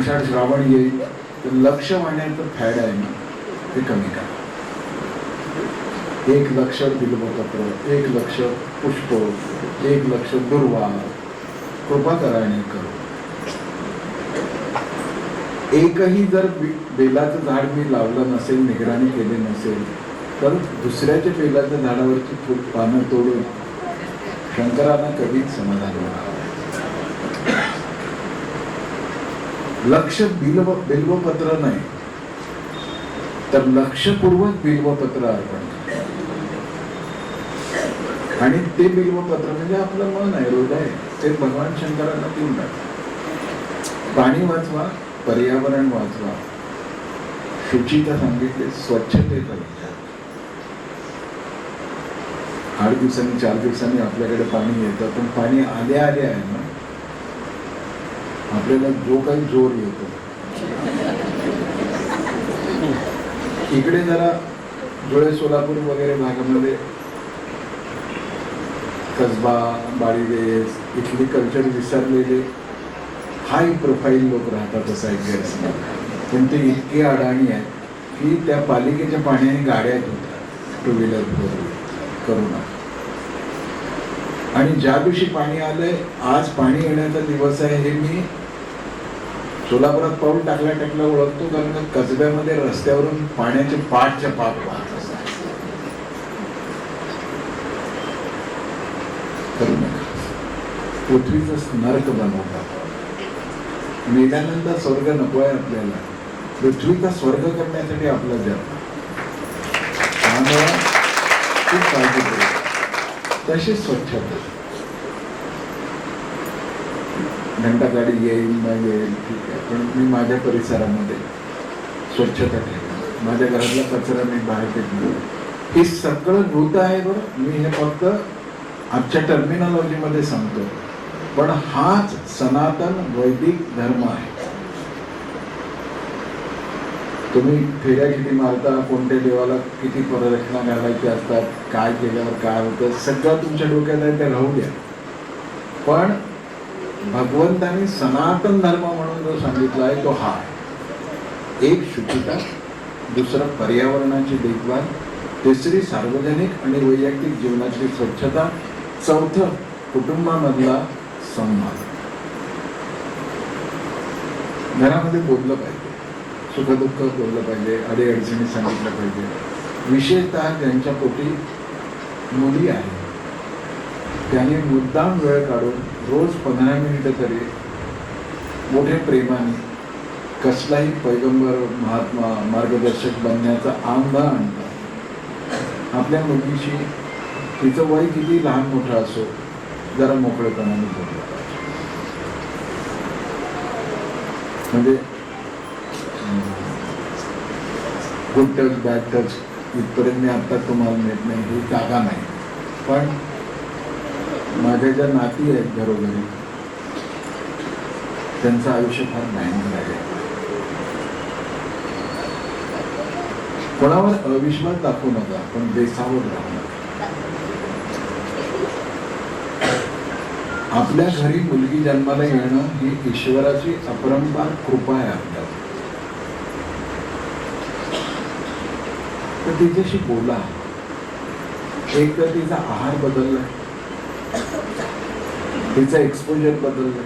आषाढ श्रावण येईल तर लक्ष वाहण्याचं फॅड आहे ना ते कमी करा. 1 लक्ष बिल्वपत्र, 1 लक्ष पुष्प, 1 लक्ष दुर्वा, कृपा करा आणि करू. एकही जर बेलाचं झाड मी लावलं नसेल, निगराणी केली नसेल, तर दुसऱ्याच्या बेलाच्या झाडावरची पानं तोडून शंकरांना कधीच समाधान होणार. लक्ष बिल्वपत्र नाही तर लक्षपूर्वक बिल्वपत्र अर्पण करा. आणि ते बिल्वपत्र म्हणजे आपलं मन आहे, हृदय, ते भगवान शंकरांना देऊन टाका. पाणी वाचवा, पर्यावरण वाचवा, शुचिता सांगितले, स्वच्छतेचा विचार. 8 दिवसांनी 4 दिवसांनी आपल्याकडे पाणी येतं, पण पाणी आले आहे ना, आपल्याला जो काही जोर येतो. इकडे जरा धुळे सोलापूर वगैरे भागामध्ये कसबा, बाळीवेस इथली कल्चर विसरलेले हाय प्रोफाईल लोक राहतात असा एक गैरसमज. पण ते इतके अडाणी आहेत की त्या पालिकेच्या पाण्याने गाड्या धुतात, 2 व्हीलर 4 व्हीलर करू नका. आणि ज्या दिवशी पाणी आलंय, आज पाणी येण्याचा दिवस आहे हे मी सोलापुरात पाऊल टाकल्या ओळखतो. कारण कसब्यामध्ये रस्त्यावरून पाण्याचे पाठच्या पाठ वाहत असतात. करू नका. पृथ्वीचं नरक बनवतात. मेल्यानंतर स्वर्ग नको आहे आपल्याला, पृथ्वीचा स्वर्ग करण्यासाठी आपला जन्म. त्यामुळे खूप काळजी करू. तशी स्वच्छता. घंटा गाडी येईल न येईल ठीक आहे, पण मी माझ्या परिसरामध्ये स्वच्छता ठेवेन. माझ्या घरातला कचरा मी बाहेर फेकणार. हे सगळं होत आहे बरं. मी हे फक्त आजच्या टर्मिनॉलॉजीमध्ये सांगतो, पण हाच सनातन वैदिक धर्म आहे. तुम्ही फेऱ्या किती मारता, कोणत्या देवाला किती प्रदक्षिणा घालायच्या असतात, काय केल्यावर काय होतं, सगळं तुमच्या डोक्यात आहे, ते राहू द्या. पण भगवंतांनी सनातन धर्म म्हणून जो सांगितला आहे तो हा आहे. 1 शुचिता, 2 पर्यावरणाची देखभाल, 3 सार्वजनिक आणि वैयक्तिक जीवनाची स्वच्छता, 4 कुटुंबामधला संवाद. घरामध्ये बोललं पाहिजे, सुखदुःख बोललं पाहिजे, अडीअडचणी सांगितलं पाहिजे. विशेषतः ज्यांच्या पोटी मुली आहेत त्याने मुद्दाम वेळ काढून रोज 15 मिनिटं तरी मोठ्या प्रेमाने कसलाही पैगंबर, महात्मा, मार्गदर्शक बनण्याचा आंबा आणतात. आपल्या मुलीशी तिचं वय किती लहान मोठं असो, जरा मोकळेपणाने बोललं पाहिजे. म्हणजे गुड टच बॅड टच इथपर्यंत मी आता तुम्हाला नेत नाही, ही जागा नाही. पण माझ्या ज्या नाती आहेत घरोघरी, त्यांचं आयुष्य फार भयंकर आहे. कोणावर अविश्वास दाखवू नका, पण बेसावध राहू नका. आपल्या घरी मुलगी जन्माला येणं ही ईश्वराची अपरंपार कृपा आहे आपल्याला. तर तिच्याशी बोला. एक तर तिचा आहार बदललाय, तिचा एक्सपोजर बदललाय,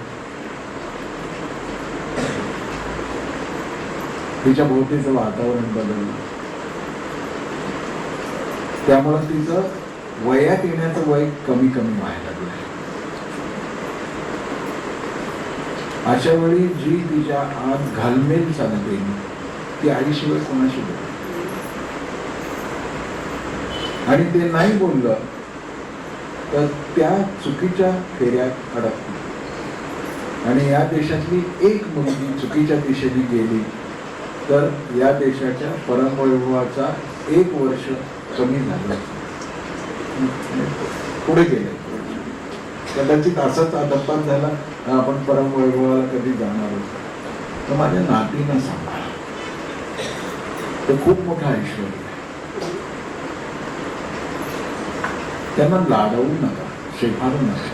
तिच्या भोवतीचं वातावरण बदललं, त्यामुळे तिचं वयात येण्याचं वय कमी व्हायला लागलं. अशा वेळी जी तिच्या आत घालमेल चालते ती आईशिवाय कोणाशी बोलते. आणि ते नाही बोललं तर त्या चुकीच्या फेऱ्यात अडकते. आणि या देशातली एक मुलगी चुकीच्या दिशेने गेली तर या देशाच्या परमवैभवाचा 1 वर्ष कमी झालं, पुढे गेले. कदाचित असाच अधपात झाला, आपण परमवैभवाला कधी जाणार होतो. तर माझ्या नातीनं सांभाळा, ते खूप मोठा ऐश्वर्य आहे. त्यांना लाडवू नका, शेफारू नका.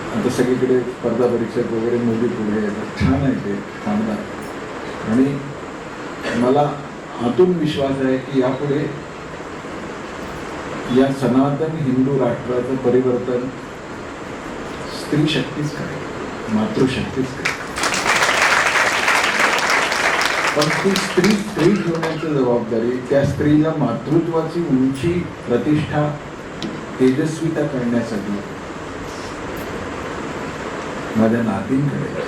आता सगळीकडे स्पर्धा परीक्षेत वगैरे मुली पुढे येतात, छान आहे ते, चांगलं. आणि मला आतून विश्वास आहे की यापुढे या सनातन हिंदू राष्ट्राचं परिवर्तन स्त्री शक्तीच करेल, मातृशक्तीच करेल. पण ती स्त्री ठेवण्याची जबाबदारी, त्या स्त्रीला मातृत्वाची उंची, प्रतिष्ठा, तेजस्विता करण्यासाठी माझ्या नातींकडे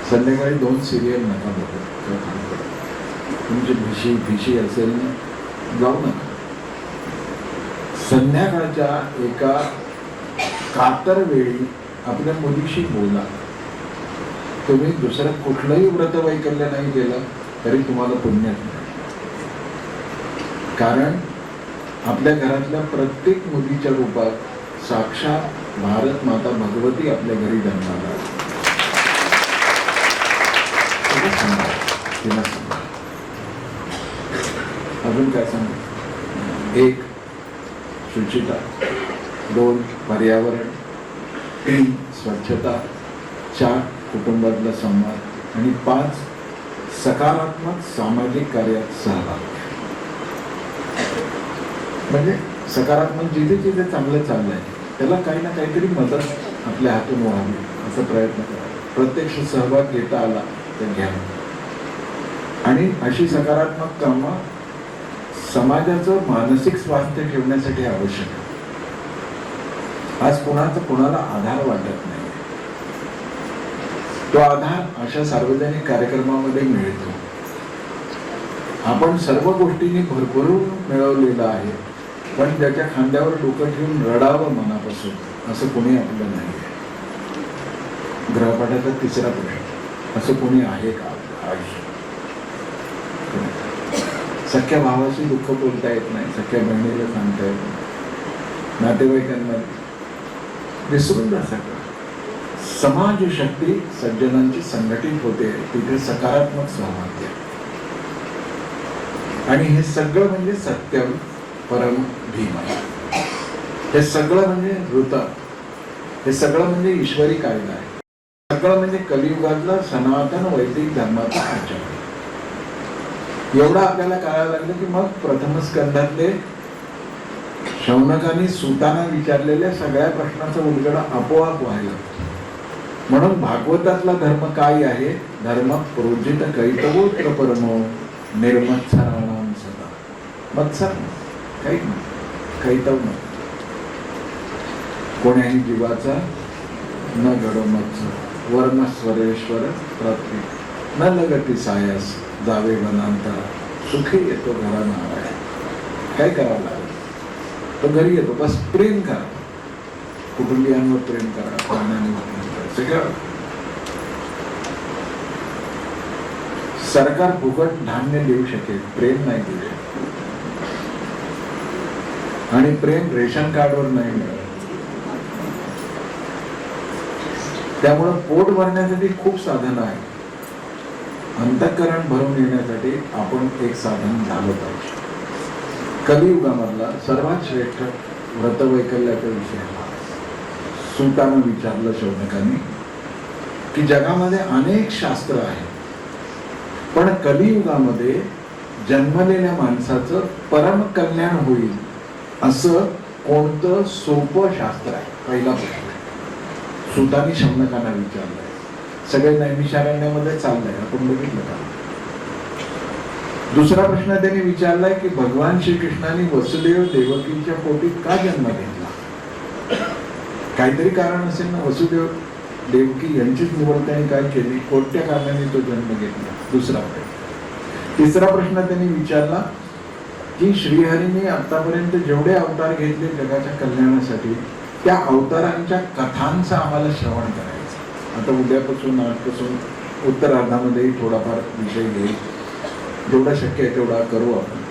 संध्याकाळी 2 सिरियल नका बघत. तुमची भिशी असेल ना, जाऊ नका. संध्याकाळच्या एका कातर वेळी आपल्या मुलीशी बोला. तुम्ही दुसरं कुठलंही व्रतवैकल्य नाही केलं तरी तुम्हाला पुण्य मिळेल. कारण आपल्या घरातल्या प्रत्येक मुलीच्या रूपात साक्षात भारत माता भगवती आपल्या घरी जन्माला आली. अजून काय सांगू? 1 शुचिता, 2 पर्यावरण, 3 स्वच्छता, 4 कुटुंबातला संवाद आणि 5 सकारात्मक सामाजिक कार्यात सहभाग. म्हणजे सकारात्मक जिथे जिथे चांगलं चाललंय त्याला काही ना काहीतरी मदत आपल्या हातून व्हावी असा प्रयत्न करा. प्रत्यक्ष सहभाग घेता आला तर घ्या. आणि अशी सकारात्मक कामं समाजाचं मानसिक स्वास्थ्य ठेवण्यासाठी आवश्यक आहे. आज कोणाला आधार वाटत नाही. तो आधार अशा सार्वजनिक कार्यक्रमामध्ये मिळतो. आपण सर्व गोष्टींनी भरभरून मिळवलेला आहे, पण ज्याच्या खांद्यावर डोकं ठेवून रडावं मनापासून असं कोणी आपलं नाही आहे. ग्रहपाठाचा 3रा प्रश्न, असं कोणी आहे का आपलं आयुष्य? सख्या भावाशी दुःख बोलता येत नाही, सख्या बहिणीला सांगता येत नाही, नातेवाईकांना विसरून जा. सगळं समाज शक्ती सज्जनांची संघटित होते तिथे सकारात्मक सहभाग आहे. आणि हे सगळं म्हणजे सत्यम परम भीम. हे सगळं म्हणजे ऋत, हे सगळं म्हणजे ईश्वरी कायदा आहे. सगळं म्हणजे कलियुगातला सनातन वैदिक धर्माचा आचरण. एवढं आपल्याला कळायला लागलं की मग प्रथम स्कंधातले शौनकाने सुताना विचारलेल्या सगळ्या प्रश्नाचं उलगडा आपोआप व्हायला. म्हणून भागवतातला धर्म काय आहे? धर्म प्रोजित कैतवोत्र परमो निर्मत्सराणाम सदा. मत्सर काही नाही, कैतव नाही. कोण्याही जीवाचा न घडो मत्सर, वर्मस्वरेश्वर प्राप्ती न लगती सायास, जावे वनांतरा सुखी येतो घरा नारायण. काय करावं लागेल? तो घरी येतो. बस प्रेम करा, कुटुंबियांवर प्रेम करा, प्राण्यांवर प्रेम करा, सगळं. सरकार फुकट धान्य देऊ शकेल, प्रेम नाही देऊ शकत. आणि प्रेम रेशन कार्डवर नाही मिळत. त्यामुळं पोट भरण्यासाठी खूप साधनं आहेत. अंतःकरण भरून येण्यासाठी आपण एक साधन झालं पाहिजे. कलियुगामधला सर्वात श्रेष्ठ व्रतवैकल्याचा विषय सुतानं विचारलं शौनकाने की जगामध्ये अनेक शास्त्र आहेत, पण कलियुगामध्ये जन्मलेल्या माणसाचं परम कल्याण होईल असं कोणतं सोपं शास्त्र आहे? पहिला प्रश्न सुतानी शौनकांना विचारलाय. सगळे नैमिषारण्यामध्ये चाललंय, आपण बघितलं का? दुसरा प्रश्न त्यांनी विचारलाय की भगवान श्रीकृष्णाने वसुदेव देवकीच्या पोटीत का जन्म घेतला? काहीतरी कारण असेल ना. वसुदेव देवकी यांचीच निवड त्यांनी काय केली? कोणत्या कारणाने तो जन्म घेतला? दुसरा प्रश्न. तिसरा प्रश्न त्यांनी विचारला की श्रीहरीने आतापर्यंत जेवढे अवतार घेतले जगाच्या कल्याणासाठी, त्या अवतारांच्या कथांचं आम्हाला श्रवण करायचं. आता उद्यापासून आजपासून उत्तरार्धामध्ये थोडाफार विषय घेईल, जेवढा शक्य आहे तेवढा करू आपण.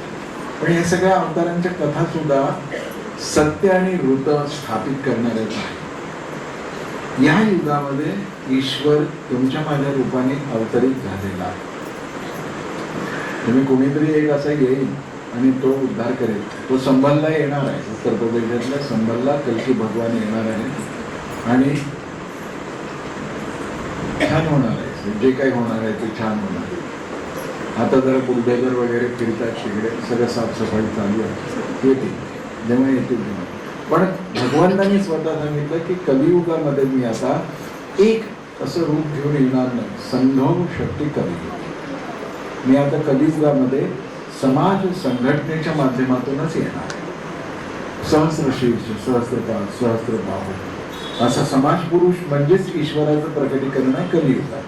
पण या सगळ्या अवतारांच्या कथा सुद्धा सत्य आणि ऋत स्थापित करणाऱ्याच आहे. या युगामध्ये ईश्वर तुमच्या माझ्या रूपाने अवतरित झालेला आहे. तुम्ही कोणीतरी एक असं येईल आणि तो उद्धार करेल. तो संभलला येणार आहे, उत्तर प्रदेशातल्या संभलला कल्की भगवान येणार आहे आणि छान होणार आहे. जे काही होणार आहे ते छान होणार आहे. आता जरा बुलडोझर वगैरे फिरतात तिकडे, सगळं साफसफाई चालू आहे. येते जेव्हा येतील तेव्हा. पण भगवंतांनी स्वतः सांगितलं की कलियुगामध्ये मी आता एक असं रूप घेऊन येणार नाही, संघव शक्ती कलियुग. मी आता कलियुगामध्ये समाज संघटनेच्या माध्यमातूनच येणार आहे. सहस्रशीर्ष, सहस्त्रपाद, सहस्त्रबाहू असा समाज पुरुष म्हणजेच ईश्वराचं प्रकटीकरण आहे कलियुगात.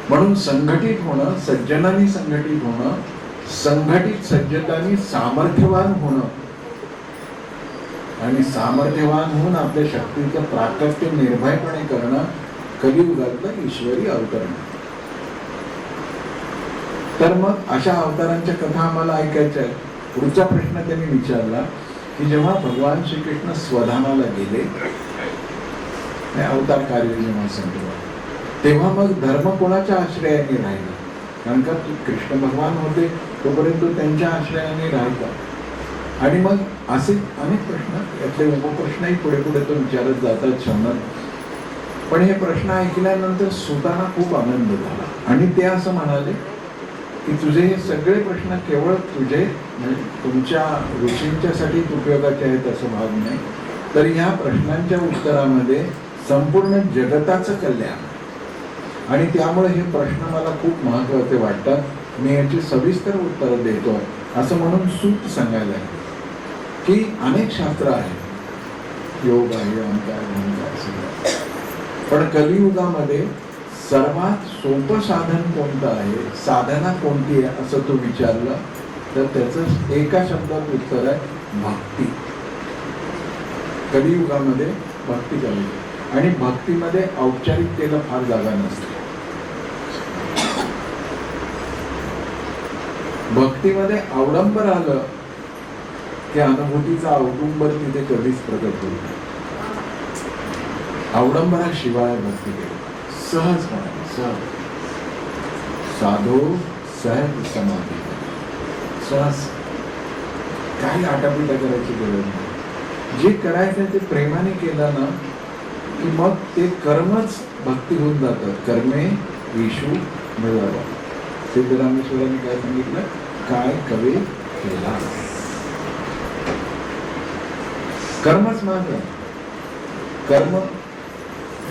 म्हणून संघटित होणं, सज्जनांनी संघटित होणं, संघटित सज्जतांनी सामर्थ्यवान होणं आणि सामर्थ्यवान होऊन आपल्या शक्तीचं प्राकट्य निर्भयपणे करणं कलियुगातलं ईश्वरी अवतरण. तर मग अशा अवतारांच्या कथा आम्हाला ऐकायच्या आहेत. पुढचा प्रश्न त्यांनी विचारला की जेव्हा भगवान श्रीकृष्ण स्वधामाला गेले, अवतार कार्य जेव्हा संपलं, तेव्हा मग धर्म कोणाच्या आश्रयाने राहिला? कारण का कृष्ण भगवान होते तोपर्यंत त्यांच्या आश्रयाने राहिला. आणि मग असे अनेक प्रश्न, यातले उपप्रश्नही पुढे पुढे तो विचारत जातात शंभर. पण हे प्रश्न ऐकल्यानंतर सुतांना खूप आनंद झाला आणि ते असं म्हणाले की तुझे हे सगळे प्रश्न केवळ तुझे म्हणजे तुमच्या ऋषींच्यासाठी उपयोगाचे आहेत असं भाग नाही, तर ह्या प्रश्नांच्या उत्तरामध्ये संपूर्ण जगताचं कल्याण. आणि त्यामुळे हे प्रश्न मला खूप महत्त्वाचे वाटतात, मी याची सविस्तर उत्तरं देतो असं म्हणून सूत सांगायला आहे की अनेक शास्त्र आहेत, योग आहे, ओंकार सगळं. पण कलियुगामध्ये सर्वात सोपं साधन कोणतं आहे, साधना कोणती आहे असं तू विचारलं तर त्याचं एका शब्दात उत्तर आहे भक्ती. कलियुगामध्ये भक्ती करायची आणि भक्तीमध्ये औपचारिकतेला फार जागा नसते. भक्तीमध्ये अवडंबर आलं की अनुभूतीचा औदुंबर तिथे कधीच प्रगट होईल. अवडंबराशिवाय भक्ती केली सहजपणे, सहज साधो सहज समाधी, सहज काही आटापिटा करायची गरज नाही. जे करायचं ते प्रेमाने केलं ना की मग ते कर्मच भक्ती होऊन जातं. कर्मे विशू मिळावा. सिद्धरामेश्वरांनी काय सांगितलं, काय कवे केला. कर्मच माझं, कर्म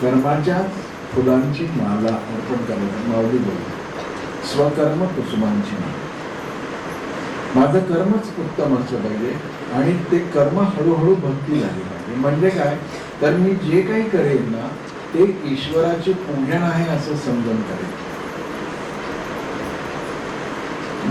कर्माच्या फुलांची माला अर्पण करायचं. माऊली बोलतो स्वकर्म कुसुमांची माला. माझं कर्मच उत्तम असलं पाहिजे आणि ते कर्म हळूहळू भक्ती झाली पाहिजे. म्हणजे काय, तर मी जे काही करेन ना ते ईश्वराचे पूजन आहे असं समजून करेन.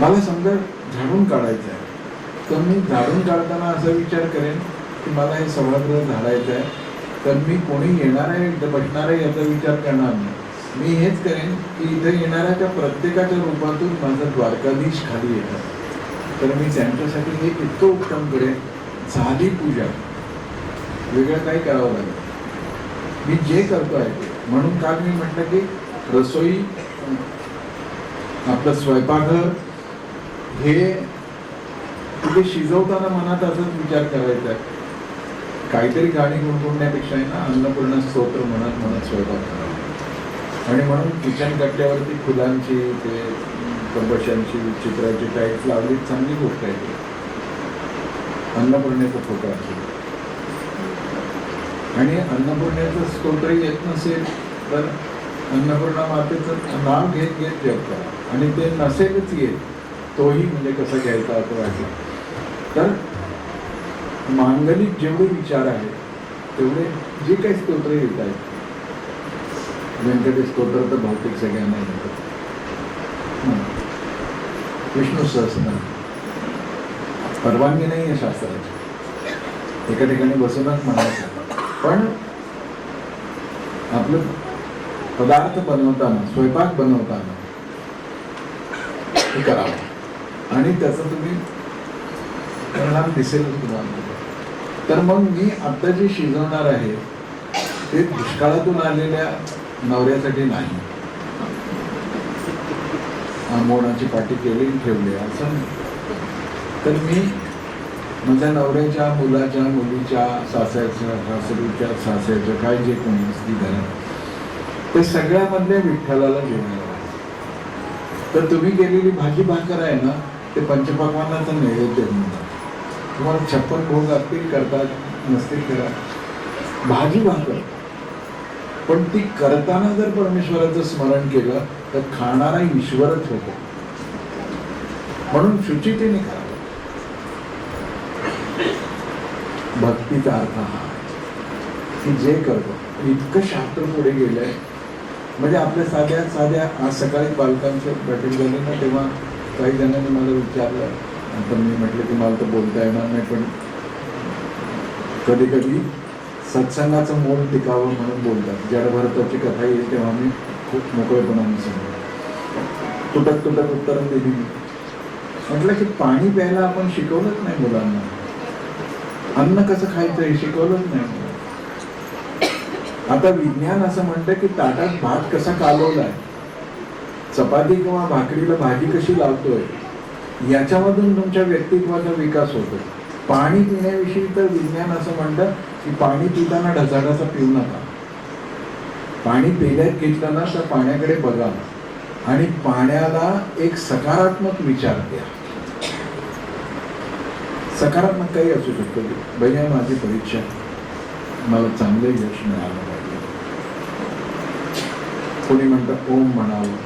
मला समजा झाडून काढायचं आहे तर मी झाडून काढताना असा विचार करेन की मला हे सभागृह झाडायचं आहे, तर मी कोणी येणार आहे इथं बसणार आहे याचा विचार करणार नाही. मी हेच करेन की इथं येणाऱ्या प्रत्येकाच्या रूपातून माझं द्वारकाधीश खाली येतात, तर मी त्यांच्यासाठी हे इतकं उत्तम करेन. झाली पूजा, वेगळं काही करावं लागेल. मी जे करतो आहे ते. म्हणून काल मी म्हटलं की रसोई, आपलं स्वयंपाकघर हे तिथे शिजवताना मनात असाच विचार करायचा आहे, काहीतरी गाणी गुणगुणण्यापेक्षा आहे ना अन्नपूर्णा स्तोत्र म्हणत म्हणत स्वयंपाक करावा. आणि म्हणून किचन कट्ट्यावरती फुलांची, ते कंबशांची, चित्राची टाईप लावली, चांगली गोष्ट आहे ती. अन्नपूर्णेचा फोटो असेल आणि अन्नपूर्णेचं स्तोत्र येत नसेल तर अन्नपूर्णा मातेचं नाव घेत घेत जप करा. आणि ते नसेलच येत तोही म्हणजे कसं घ्यायचा असं वाटलं तर मांगलिक जेवढे विचार आहेत तेवढे जे काही स्तोत्र येत आहेत, व्यंकटेश स्तोत्र तर बहुतेक सगळ्यांना येतात, विष्णू सहस्रनाम परवानगी नाही आहे शास्त्राची, एका ठिकाणी बसूनच म्हणायचं. पण आपलं पदार्थ बनवताना, स्वयंपाक बनवताना हे करावं आणि त्याचं तुम्ही परिणाम दिसेलच तुम्हाला. तर मग मी आता जे शिजवणार आहे ते दुष्काळातून आलेल्या नवऱ्यासाठी नाही, आंबोणाची पाटी केली ठेवली असं नाही. तर मी माझ्या नवऱ्याच्या, मुलाच्या, मुलीच्या, सासऱ्याच्या, सासरीच्या, सासऱ्याच्या, काय जे कोणी असती घरात, ते सगळ्यामधले विठ्ठलाला जेवायला वाटतं. तर तुम्ही केलेली भाजी भाकर आहे ना, ते पंचपक्वान्नाचं नैवेद्य म्हणतात. तुम्हाला 56 भोग असतील, करतात नसतील करा, भाजी भाकर, पण ती करताना जर परमेश्वराचं स्मरण केलं तर खाणारा ईश्वरच होतो. म्हणून शुचितेने करा. भक्तीचा अर्थ हा की जे करतो इतकं शास्त्र पुढे गेलंय. म्हणजे आपल्या साध्या आज सकाळी बालकांचं बॅटिंग झालं ना, तेव्हा काही जणांनी मला विचारलं, तर मी म्हटलं की मला तर बोलता येणार नाही, पण कधी कधी सत्संगाचं मोल टिकावं म्हणून बोलतात. जडभरताची कथा येईल तेव्हा मी खूप मोकळेपणाने सांगतो. तुटक उत्तरं दिली. म्हटलं की पाणी प्यायला आपण शिकवलंच नाही मुलांना, अन्न कसं खायचं हे शिकवलंच नाही. आता विज्ञान असं म्हणतं की ताटात भात कसा कालवलाय, चपाती किंवा भाकरीला भाजी कशी लावतोय, याच्यामधून तुमच्या व्यक्तित्वाचा विकास होतो. पाणी पिण्याविषयी तर विज्ञान असं म्हणतं की पाणी पिताना ढसाढसा पिऊ नका. पाणी पेल्यात घेतलं ना तर पाण्याकडे बघा आणि पाण्याला एक सकारात्मक विचार द्या. सकारात्मक काही असू शकतो. भैया माझी परीक्षा, मला चांगलं यश मिळालं पाहिजे. कोणी म्हणतं ओम म्हणावं,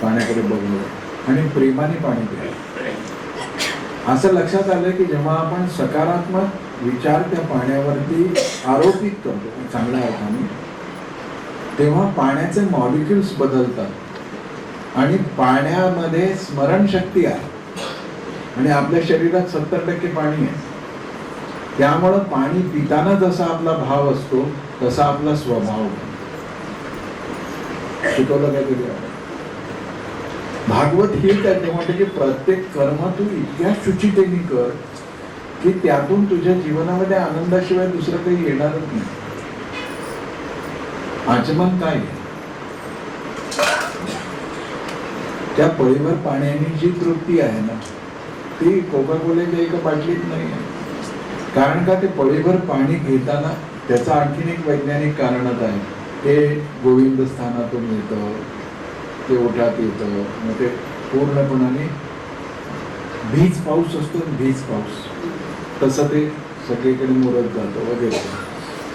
पाण्याकडे बघलं आणि प्रेमाने पाणी प्यावं. असं लक्षात आलं की जेव्हा आपण सकारात्मक विचार त्या पाण्यावरती आरोपित करतो चांगल्या अर्थाने, तेव्हा पाण्याचे मॉलिक्युल्स बदलतात आणि पाण्यामध्ये स्मरणशक्ती आहे आणि आपल्या शरीरात 70% पाणी आहे. त्यामुळं पाणी पिताना जसा आपला भाव असतो तसा आपला स्वभाव बनतो. शिकवलं काय कधी भागवत हेच आहे. ते म्हणते की प्रत्येक कर्म तू इतक्या शुचितेने कर की त्यातून तुझ्या जीवनामध्ये आनंदाशिवाय दुसरं काही येणारच नाही. आचमन काय आहे? त्या पळीवर पाण्याने जी तृप्ती आहे ना, ती कोका-कोल्याच्या एका बाटलीत नाही आहे. कारण का, ते पळीभर पाणी घेताना त्याचं आणखीन एक वैज्ञानिक कारणच आहे. ते गोविंद स्थानातून येतं, ते ओठात येतं, मग ते पूर्णपणाने भीज पाऊस असतो, भीज पाऊस तसं ते सगळीकडे मुरत जातं वगैरे.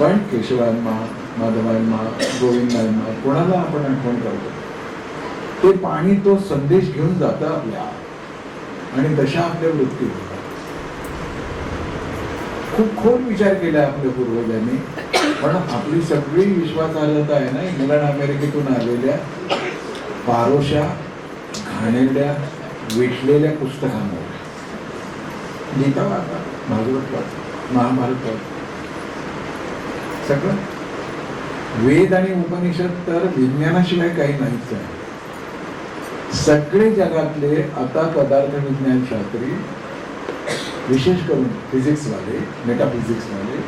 पण केशवांना, माधवांना, गोविंदांना कोणाला आपण आठवण करतो, ते पाणी तो संदेश घेऊन जातं आपल्या आणि तशा आपल्या वृत्ती होतात. खूप खोल विचार केला आपल्या पूर्वजांनी, पण आपली सगळी विश्वासार्हता आहे ना इंग्लंड अमेरिकेतून आलेल्या पारोशा, घाणेरड्या, विटलेल्या पुस्तकांवर. गीता वाचा, भागवत वाचा, महाभारत वाचा, सगळं वेद आणि उपनिषद तर विज्ञानाशिवाय काही नाहीच आहे. सगळे जगातले आता पदार्थ विज्ञान शास्त्री, विशेष करून फिजिक्सवाले, मेटाफिजिक्सवाले,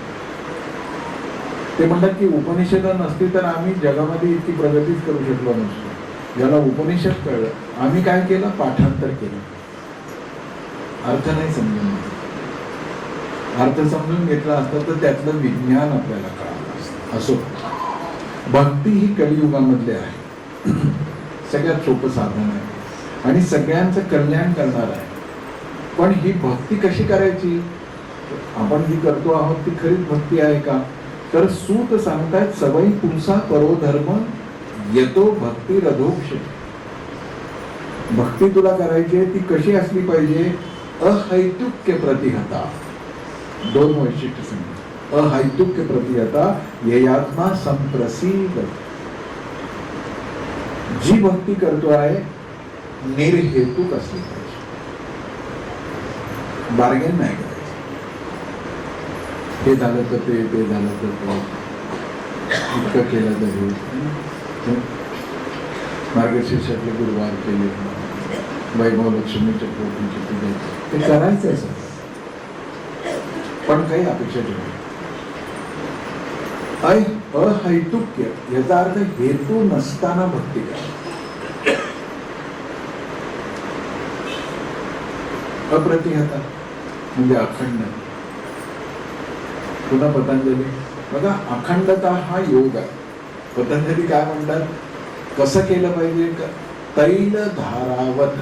ते म्हणतात की उपनिषद नसती तर आम्ही जगामध्ये इतकी प्रगतीच करू शकलो नसतो. ज्याला उपनिषद कळलं, आम्ही काय केलं, पाठांतर केलं. अर्थ नाही समजून घेतला. अर्थ समजून घेतला असता तर त्यातलं विज्ञान आपल्याला कळालं असतं. असो, भक्ती ही कलियुगामधली आहे. सगळ्यात सोपं साधन आहे आणि सगळ्यांचं कल्याण करणार आहे. पण ही भक्ती कशी करायची? आपण जी करतो आहोत ती खरीच भक्ती आहे का? तर सूत सांगतायत, सवयी पुंसा करो धर्म येतो भक्ती रधोक्ष. भक्ती तुला करायची आहे ती कशी असली पाहिजे? अहैतुक्य प्रतिहता. दोन वैशिष्ट्य सांगितलं. अहैतुक्य प्रतिहता ययात्मा संप्रसिद्ध. जी भक्ती करतो आहे निर्हेतुक असली पाहिजे, बार्गेन नाही करायचं. हे झालं तर ते झालं तर ते, इतकं केलं तर हे. मार्गशीर्षातले गुरुवार केले, वैभव लक्ष्मीच्या पोटीची पूजा, ते करायचं आहे सगळं, पण काही अपेक्षा ठेवली. अहैतुक्य याचा अर्थ हेतू नसताना भक्ती करा. अप्रतिहता म्हणजे अखंड. पुन्हा पतंजली बघा, अखंडता हा योग आहे. पतंजली काय म्हणतात, कसं केलं पाहिजे, तैल धारावत.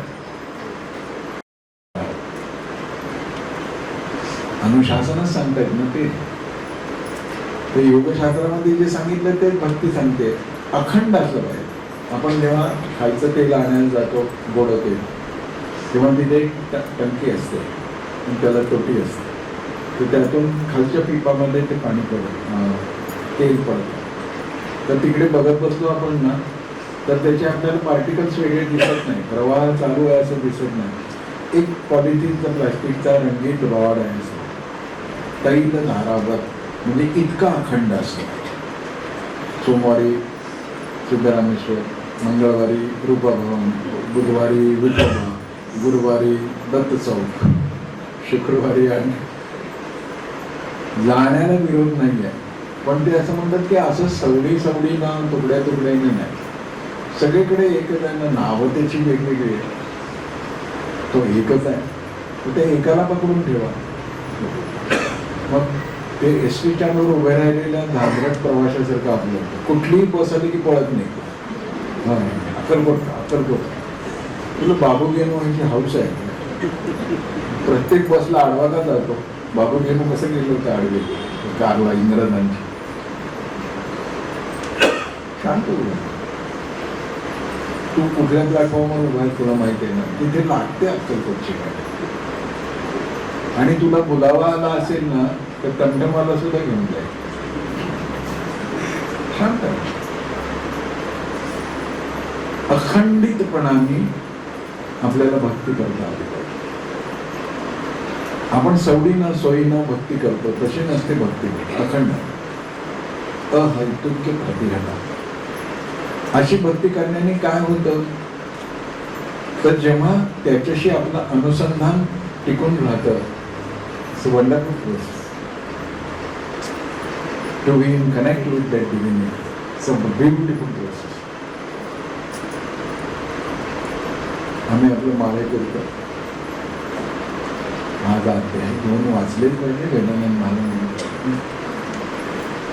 अनुशासनच सांगतायत ना ते योगशास्त्रामध्ये जे सांगितलं ते भक्ती सांगते. अखंड असलं पाहिजे. आपण जेव्हा खायचं तेल आणायला जातो, गोड तेल, तेव्हा तिथे एक टंकी असते, त्याला टोटी असते, तर त्यातून खालच्या पिपामध्ये ते पाणी पडतं, तेल पडतं. तर तिकडे बघत बसलो आपण ना, तर त्याचे आपल्याला पार्टिकल्स वेगळे दिसत नाही, प्रवाह चालू आहे असं दिसत नाही. एक पॉलिथिनचा प्लास्टिकचा रंगीत रॉड आहे असं. तैल धारावत म्हणजे इतका अखंड असतो. सोमवारी सिद्धरामेश्वर, मंगळवारी रूपाभवन, बुधवारी विठोबा, गुरुवारी दत्त चौक, शुक्रवारी आणि जाण्याला विरोध नाही आहे, पण ते असं म्हणतात की असं सवडी ना तुकड्या तुकड्याने नाही, सगळीकडे एकच आहे ना. नावं त्याची वेगवेगळी आहे, तो एकच आहे, तर ते एकाला पकडून ठेवा. मग ते एस टी स्टँडवर उभे राहिलेल्या धांदरट प्रवाशासारखं आपलं कुठलीही बस आली की पळत नाही. हा, अक्कलकोट तुला बाबू गेनो यांची हौस आहे. प्रत्येक बसला आडवा का जातो. बाबू गेनो कसं गेलो होतं आडवे कारला इंग्रजांची. शांत तू कुठल्या प्लॅटफॉर्मवर उभा आहे तुला माहिती आहे ना, तिथे लागते अक्कलकोटची गाडी. आणि तुला बोलावा आला असेल ना तर टमटमाला सुद्धा घेऊन जाईल. शांत अखंडितपणाने आपल्याला भक्ती करता आली पाहिजे. आपण सवडीनं सोयीनं भक्ती करतो तशी नसते भक्ती. अखंड अहैतुक्य प्रतिहता. अशी भक्ती करण्याने काय होतं, तर जेव्हा त्याच्याशी आपलं अनुसंधान टिकून राहतं, it's a wonderful process to be in connect with that divinity. It's a beautiful process. आम्ही आपलं माळे करतो. आज अध्याय 2 वाचलेच पाहिजे वेदांत माला.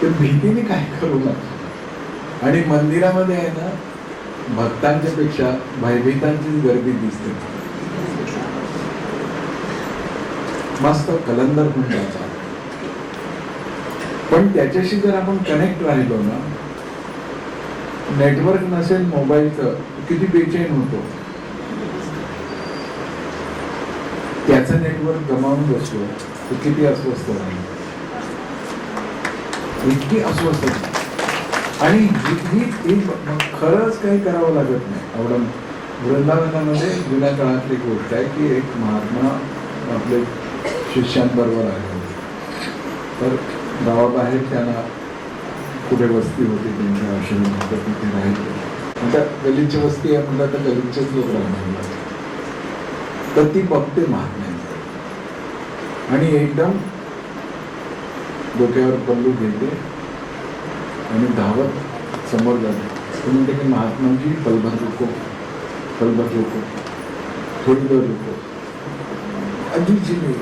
तर भीतीने काय करू नका. आणि मंदिरामध्ये आहे ना, भक्तांच्या पेक्षा भयभीतांचीच गर्दी दिसते. मस्त कलंदर होऊन जायचा. पण त्याच्याशी जर आपण कनेक्ट राहिलो ना, नेटवर्क नसेल मोबाईलचं, किती बेचैन होतो. त्याचं नेटवर्क गमावून बसलो तर किती अस्वस्थ राहील. इतकी अस्वस्थ. आणि खरंच काही करावं लागत नाही. आवडून वृंदावनामध्ये जुन्या काळातली गोष्ट आहे की एक महात्मा आपले शिष्यांबरोबर आले. तर गावाबाहेर त्यांना कुठे वस्ती होती, त्यांच्या आश्रम होतं, तिथे राहिले. आता गलिच्छ वस्ती आहे म्हणलं तर गलिच्छच लोक राहणार. तर ती बघते महात्म्यांचं आणि एकदम डोक्यावर पल्लू घेते आणि धावत समोर जाते. ते म्हणते की महात्माजी पलभर रुको, थोडी वेळ रुको. अजीबची नाही.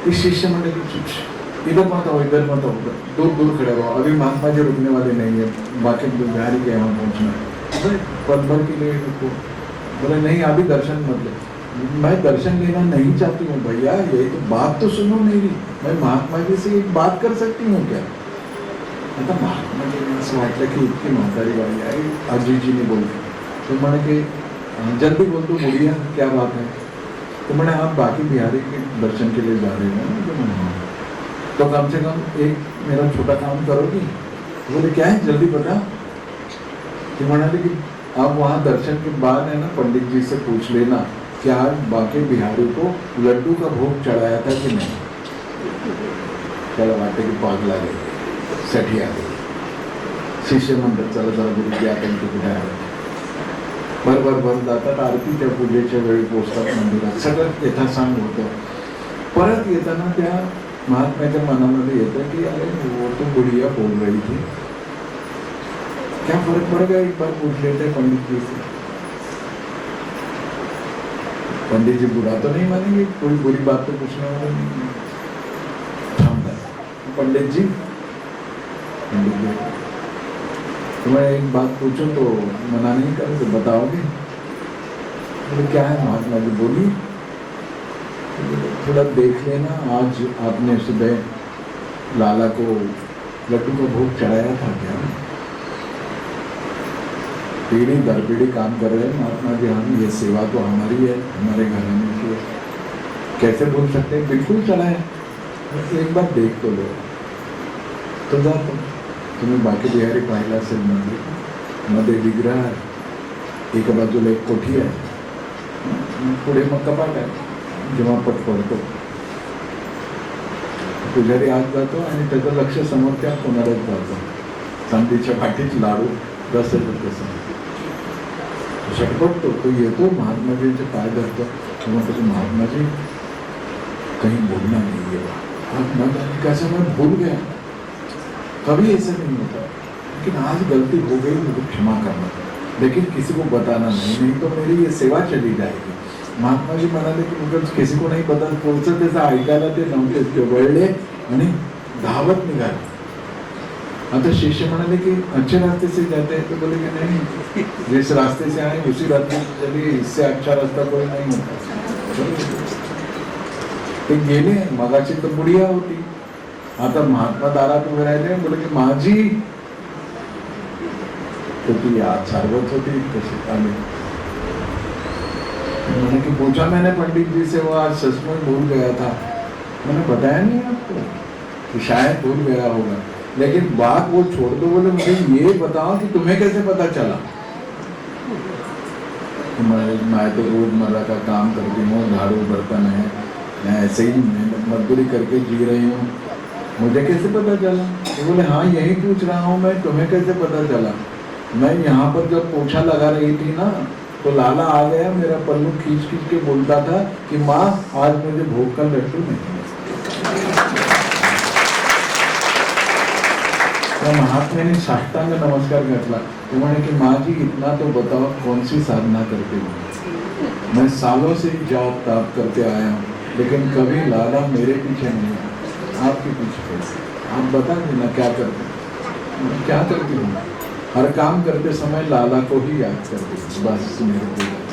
ते शिष्य म्हणते की इधर मत आओ, दूर दूर खड़े रहो, अभी महात्मा जी रुकने वाले नहीं है, बाकी बिहारी के यहाँ पहुँचना है. पल भर के लिए रुको. बोले नहीं, अभी दर्शन मत ले. मैं दर्शन लेना नहीं चाहती हूँ भैया, ये तो बात तो सुनो मेरी. मैं महात्मा जी से एक बात कर सकती हूँ क्या. आता महात्मा जीने असं वाटलं की इतकी म्हातारी बाई आहे. अजीजीने बोलते. तो म्हणे की जल्दी बोल दो बुढ़िया, क्या बात है. तो मैंने आप बाकी बिहारी के दर्शन के लिए जा रहे हैं. तो मैंने तो कम से कम एक मेरा छोटा काम करोगी. बोले क्या है, जल्दी बता. तो मैंने कि आप वहाँ दर्शन के बाद है ना, पंडित जी से पूछ लेना कि आज बाकी बिहारी को लड्डू का भोग चढ़ाया था कि नहीं. त्याला वाटते की पागला गई, साठी आ गई. शिष्य म्हणतात चला चला गुरुजी आपण कुठे आहे. भर जातात. आरतीच्या पूजेच्या वेळी पोचतात मंदिरात. सगळं यथासांग होतं. परत येताना त्या महात्म्याच्या मनामध्ये येतं की अरे वो तो बुढ़िया बोल रही थी, क्या फर्क पड़ गया एक बार पूछ लेते पंडित जी से. पंडित जी बुरा तो नहीं मानेंगे, कोई बुरी बात तो पूछने वाला नहीं। पंडित जी तो मैं एक बात पूछूं तो मना नहीं करूं तो बताओगे? बोले क्या है महात्मा जी, बोलिए। थोड़ा देख लेना, आज आपने सुबह लाला को लड्डू का भोग चढ़ाया था क्या? पीढ़ी दर पीढ़ी काम कर रहे हैं महात्मा जी हम, ये सेवा तो हमारी है, हमारे घराने की है, कैसे भूल सकते हैं? बिल्कुल चढ़ाया, एक बार देख तो लो। तो जा तुम्हें बाकी बिहारी पाहिला असेल मंदिर मध्ये विग्रह आहे, एका बाजूला एक कोठी आहे, पुढे मग कपाट आहे, जेव्हा पट पडतो पुजारी आत जातो आणि त्याचं लक्ष समोर त्या कोणालाच जातं, चांदीच्या पाठीत लाडू रसेल तसं झटपटतो, तो येतो महात्माजींचे पाय धरतो, तेव्हा त्याचे महात्माजी कहीं बोलना नहीं है, महात्मा कैसे मैं भूल गया, कभी ऐसा नहीं होता, लेकिन आज गलती हो गई, मुझे क्षमा करना, लेकिन किसी को बताना नहीं तो मेरी ये सेवा चली जाएगी। महात्मा जी म्हणाले की मुझे किसी को नाही बदल पुढचं त्याचं ऐकायला ते नव्हते, ते वळले आणि धावत निघाले। आता शिष्य म्हणाले की अच्छे रास्ते से जाते हैं, तो बोले कि नहीं, जिस रास्ते से आए उसी रास्ते से चलिए, इससे अच्छा रास्ता कोई नहीं होता। ते गेले, मगाची तर बुढिया होती, आता महात्मा दारात उभे राहिले, बोले की माझी, तो ती आज सार्वत होती, तशी आली, मैंने कि पूछा मैंने पंडित जी से, वो आज सचमुच भूल गया था, मैंने बताया नहीं आपको कि शायद भूल गया होगा, लेकिन बात वो छोड़ दो, बोले मुझे ये बताओ कि तुम्हें कैसे पता चला? मैं तो रोजमर्रा का काम करती हूँ, झाड़ू बर्तन है, मैं ऐसे ही मजदूरी करके जी रही हूँ, मुझे कैसे पता चला? तो बोले हाँ यही पूछ रहा हूँ मैं, तुम्हें कैसे पता चला? मैं यहाँ पर जब पोछा लगा रही थी ना, तो लाला आ गया, मेरा पल्लू खींच खींच के बोलता था कि माँ आज मुझे भोग का लड्डू नहीं। त्या महात्म्याने साष्टांग नमस्कार घातला, तो म्हणे की माँ जी इतना तो बताओ कौन सी साधना करते हो? मैं सालों से जॉब ताप करके आया हूँ, लेकिन कभी लाला मेरे पीछे नहीं, आपके पीछे कैसे? आप बता देना क्या करते हो? क्या करती हूँ? हर काम करते समय लाला को ही याद करती हूँ, बस मेरे को